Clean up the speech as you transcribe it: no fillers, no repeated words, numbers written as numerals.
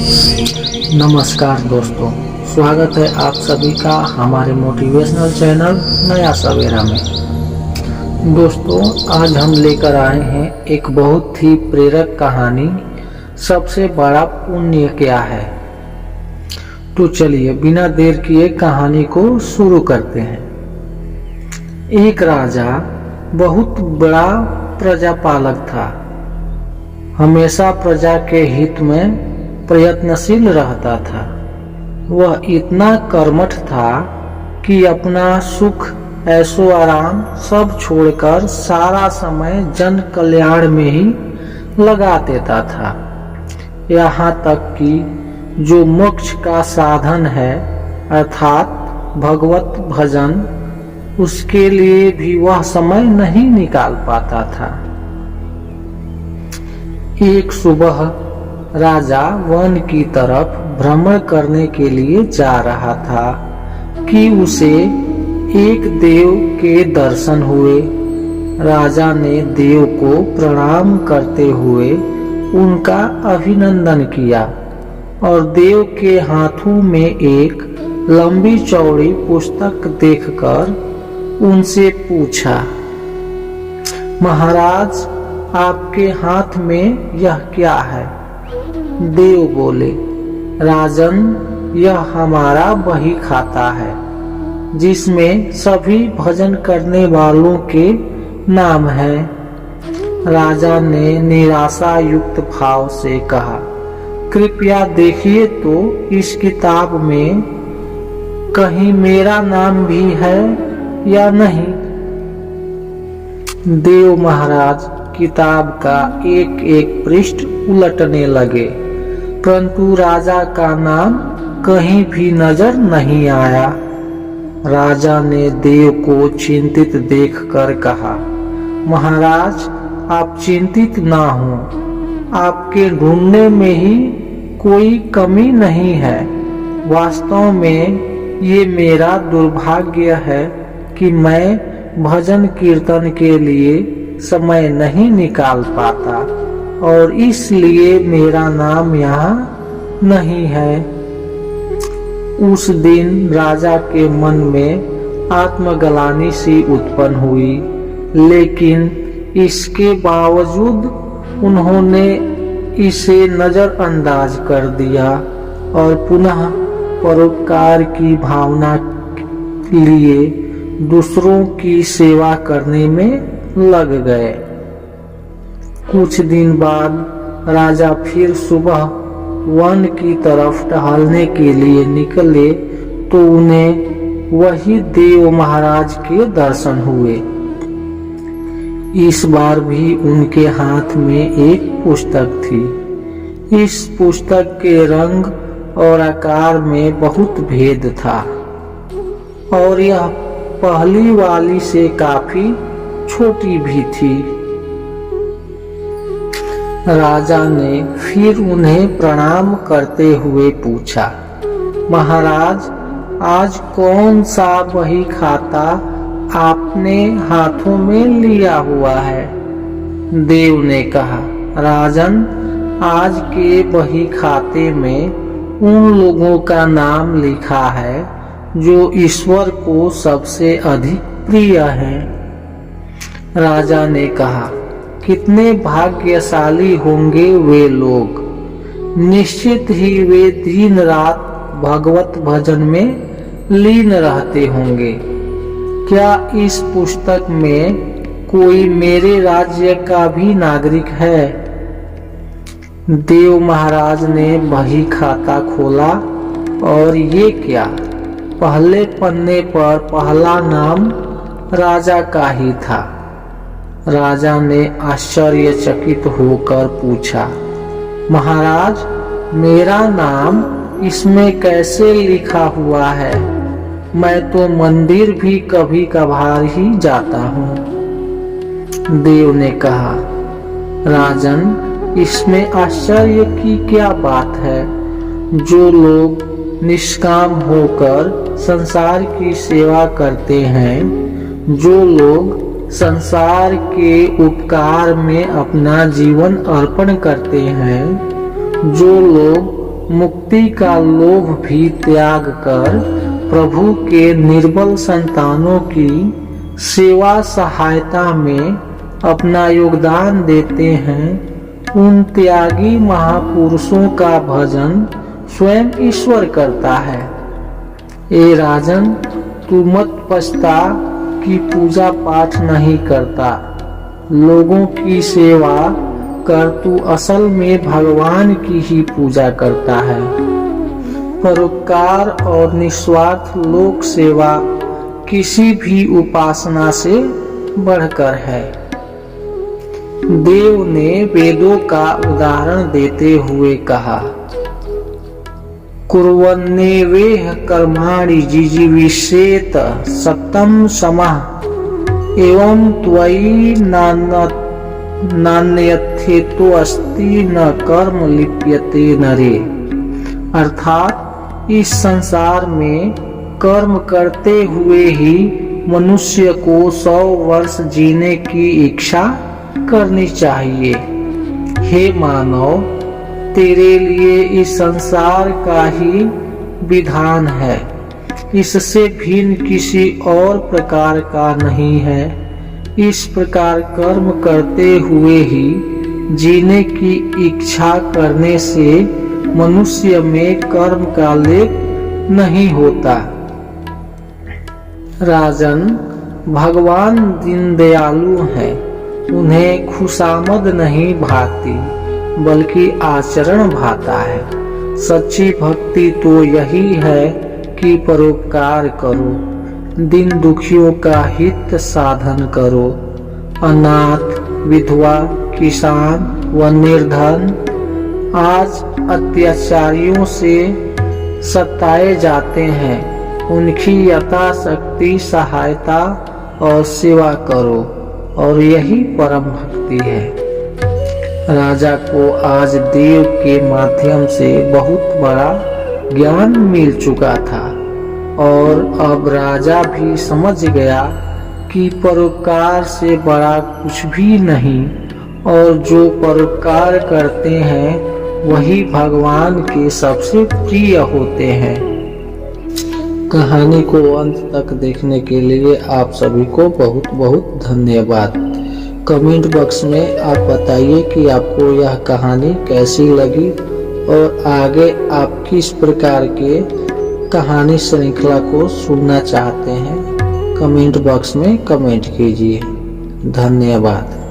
नमस्कार दोस्तों, स्वागत है आप सभी का हमारे मोटिवेशनल चैनल नया सवेरा में। दोस्तों, आज हम लेकर आए हैं एक बहुत ही प्रेरक कहानी, सबसे बड़ा पुण्य क्या है। तो चलिए बिना देर किए कहानी को शुरू करते हैं। एक राजा बहुत बड़ा प्रजापालक था। हमेशा प्रजा के हित में प्रयत्नशील रहता था। वह इतना कर्मठ था कि अपना सुख ऐशो आराम सब छोड़कर सारा समय जन कल्याण में ही लगा देता था। यहाँ तक कि जो मोक्ष का साधन है अर्थात भगवत भजन, उसके लिए भी वह समय नहीं निकाल पाता था। एक सुबह राजा वन की तरफ भ्रमण करने के लिए जा रहा था कि उसे एक देव के दर्शन हुए। राजा ने देव को प्रणाम करते हुए उनका अभिनंदन किया और देव के हाथों में एक लंबी चौड़ी पुस्तक देखकर उनसे पूछा, महाराज, आपके हाथ में यह क्या है? देव बोले, राजन, यह हमारा बही खाता है जिसमें सभी भजन करने वालों के नाम है। राजा ने निराशा युक्त भाव से कहा, कृपया देखिए तो इस किताब में कहीं मेरा नाम भी है या नहीं। देव महाराज किताब का एक एक पृष्ठ उलटने लगे, परंतु राजा का नाम कहीं भी नजर नहीं आया। राजा ने देव को चिंतित देखकर कहा, महाराज, आप चिंतित ना हो, आपके ढूंढने में ही कोई कमी नहीं है। वास्तव में ये मेरा दुर्भाग्य है कि मैं भजन कीर्तन के लिए समय नहीं निकाल पाता और इसलिए मेरा नाम यहाँ नहीं है। उस दिन राजा के मन में आत्मग्लानि सी उत्पन्न हुई, लेकिन इसके बावजूद उन्होंने इसे नजरअंदाज कर दिया और पुनः परोपकार की भावना लिए दूसरों की सेवा करने में लग गए। कुछ दिन बाद राजा फिर सुबह वन की तरफ टहलने के लिए निकले तो उन्हें वही देव महाराज के दर्शन हुए। इस बार भी उनके हाथ में एक पुस्तक थी। इस पुस्तक के रंग और आकार में बहुत भेद था और यह पहली वाली से काफी छोटी भी थी। राजा ने फिर उन्हें प्रणाम करते हुए पूछा, महाराज, आज कौन सा बही खाता आपने हाथों में लिया हुआ है? देव ने कहा, राजन, आज के बही खाते में उन लोगों का नाम लिखा है जो ईश्वर को सबसे अधिक प्रिय है। राजा ने कहा, कितने भाग्यशाली होंगे वे लोग। निश्चित ही वे दिन रात भगवत भजन में लीन रहते होंगे। क्या इस पुस्तक में कोई मेरे राज्य का भी नागरिक है? देव महाराज ने बही खाता खोला और ये क्या, पहले पन्ने पर पहला नाम राजा का ही था। राजा ने आश्चर्यचकित होकर पूछा, महाराज, मेरा नाम इसमें कैसे लिखा हुआ है? मैं तो मंदिर भी कभी कभार ही जाता हूँ। देव ने कहा, राजन, इसमें आश्चर्य की क्या बात है? जो लोग निष्काम होकर संसार की सेवा करते हैं, जो लोग संसार के उपकार में अपना जीवन अर्पण करते हैं, जो लोग मुक्ति का लोभ भी त्याग कर प्रभु के निर्बल संतानों की सेवा सहायता में अपना योगदान देते हैं, उन त्यागी महापुरुषों का भजन स्वयं ईश्वर करता है। ए राजन, तू मत पछता कि पूजा पाठ नहीं करता, लोगों की सेवा कर तू असल में भगवान की ही पूजा करता है। परोपकार और निस्वार्थ लोक सेवा किसी भी उपासना से बढ़कर है। देव ने वेदों का उदाहरण देते हुए कहा, कुर्वन्नेवेह कर्माणि जिजीविषेत सततं समः एवं त्वयि नान्यथेतो अस्ति न कर्म लिप्यते नरे। अर्थात इस संसार में कर्म करते हुए ही मनुष्य को 100 वर्ष जीने की इच्छा करनी चाहिए। हे मानव, तेरे लिए इस संसार का ही विधान है, इससे भिन्न किसी और प्रकार का नहीं है। इस प्रकार कर्म करते हुए ही जीने की इच्छा करने से मनुष्य में कर्म का लेप नहीं होता। राजन, भगवान दीनदयालु हैं, उन्हें खुशामद नहीं भाती बल्कि आचरण भाता है। सच्ची भक्ति तो यही है कि परोपकार करो, दीन दुखियों का हित साधन करो। अनाथ, विधवा, किसान व निर्धन आज अत्याचारियों से सताए जाते हैं, उनकी यथाशक्ति सहायता और सेवा करो, और यही परम भक्ति है। राजा को आज देव के माध्यम से बहुत बड़ा ज्ञान मिल चुका था और अब राजा भी समझ गया कि परोपकार से बड़ा कुछ भी नहीं, और जो परोपकार करते हैं वही भगवान के सबसे प्रिय होते हैं। कहानी को अंत तक देखने के लिए आप सभी को बहुत बहुत धन्यवाद। कमेंट बॉक्स में आप बताइए कि आपको यह कहानी कैसी लगी और आगे आप किस प्रकार के कहानी श्रृंखला को सुनना चाहते हैं। कमेंट बॉक्स में कमेंट कीजिए। धन्यवाद।